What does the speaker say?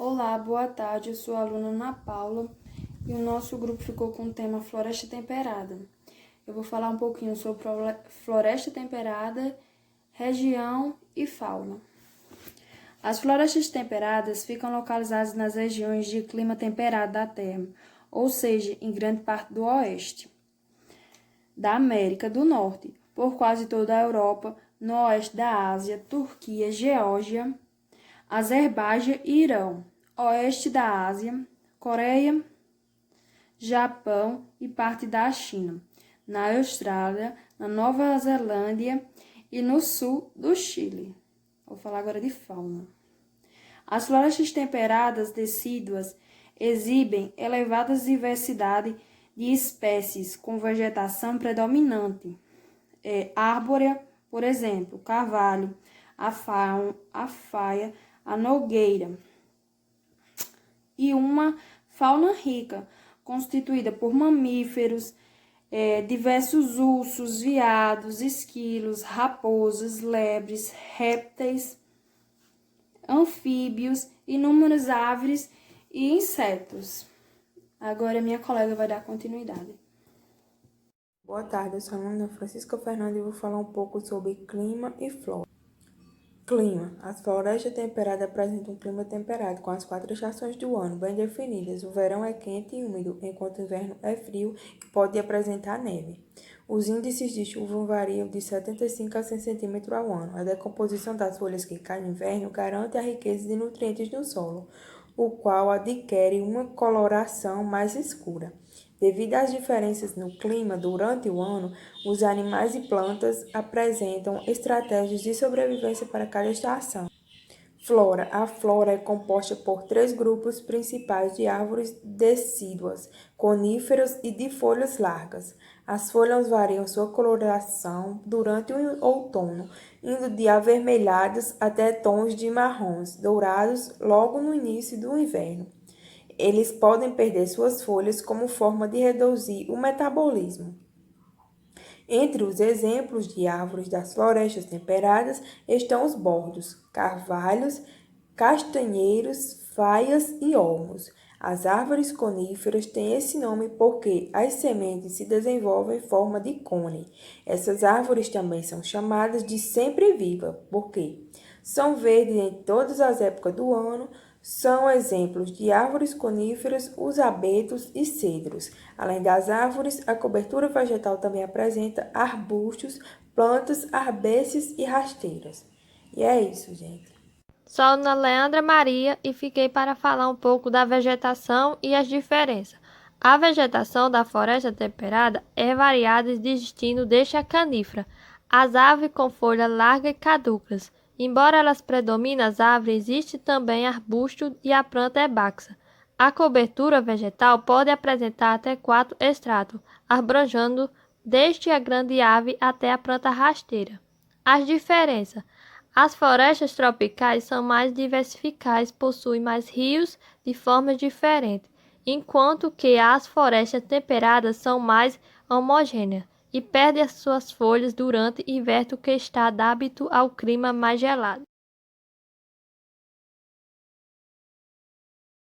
Olá, boa tarde. Eu sou a aluna Ana Paula e o nosso grupo ficou com o tema Floresta Temperada. Eu vou falar um pouquinho sobre floresta temperada, região e fauna. As florestas temperadas ficam localizadas nas regiões de clima temperado da Terra, ou seja, em grande parte do oeste da América do Norte, por quase toda a Europa, no oeste da Ásia, Turquia, Geórgia, Azerbaijão e Irã, oeste da Ásia, Coreia, Japão e parte da China, na Austrália, na Nova Zelândia e no sul do Chile. Vou falar agora de fauna. As florestas temperadas decíduas exibem elevada diversidade de espécies com vegetação predominante. Árvore, por exemplo, carvalho, a faia, a nogueira, e uma fauna rica, constituída por mamíferos, diversos ursos, veados, esquilos, raposas, lebres, répteis, anfíbios, inúmeras aves e insetos. Agora minha colega vai dar continuidade. Boa tarde, eu sou a aluna Francisca Fernanda e vou falar um pouco sobre clima e flora. Clima. As florestas temperadas apresentam um clima temperado, com as 4 estações do ano bem definidas. O verão é quente e úmido, enquanto o inverno é frio e pode apresentar neve. Os índices de chuva variam de 75 a 100 cm ao ano. A decomposição das folhas que caem no inverno garante a riqueza de nutrientes do solo, o qual adquire uma coloração mais escura. Devido às diferenças no clima durante o ano, os animais e plantas apresentam estratégias de sobrevivência para cada estação. Flora. A flora é composta por 3 grupos principais de árvores decíduas, coníferas e de folhas largas. As folhas variam sua coloração durante o outono, indo de avermelhadas até tons de marrons, dourados logo no início do inverno. Eles podem perder suas folhas como forma de reduzir o metabolismo. Entre os exemplos de árvores das florestas temperadas estão os bordos, carvalhos, castanheiros, faias e olmos. As árvores coníferas têm esse nome porque as sementes se desenvolvem em forma de cone. Essas árvores também são chamadas de sempre-viva, porque são verdes em todas as épocas do ano. São exemplos de árvores coníferas os abetos e cedros. Além das árvores, a cobertura vegetal também apresenta arbustos, plantas, arbéceas e rasteiras. E é isso, gente. Sou a Ana Leandra Maria e fiquei para falar um pouco da vegetação e as diferenças. A vegetação da floresta temperada é variada e distinto desde a canífera, as árvores com folhas largas e caducas. Embora elas predominem as árvores, existe também arbusto e a planta herbácea. A cobertura vegetal pode apresentar até 4 estratos, abrangendo desde a grande árvore até a planta rasteira. As diferenças. As florestas tropicais são mais diversificadas, possuem mais rios de formas diferentes, enquanto que as florestas temperadas são mais homogêneas e perdem as suas folhas durante o inverno que está adaptado ao clima mais gelado.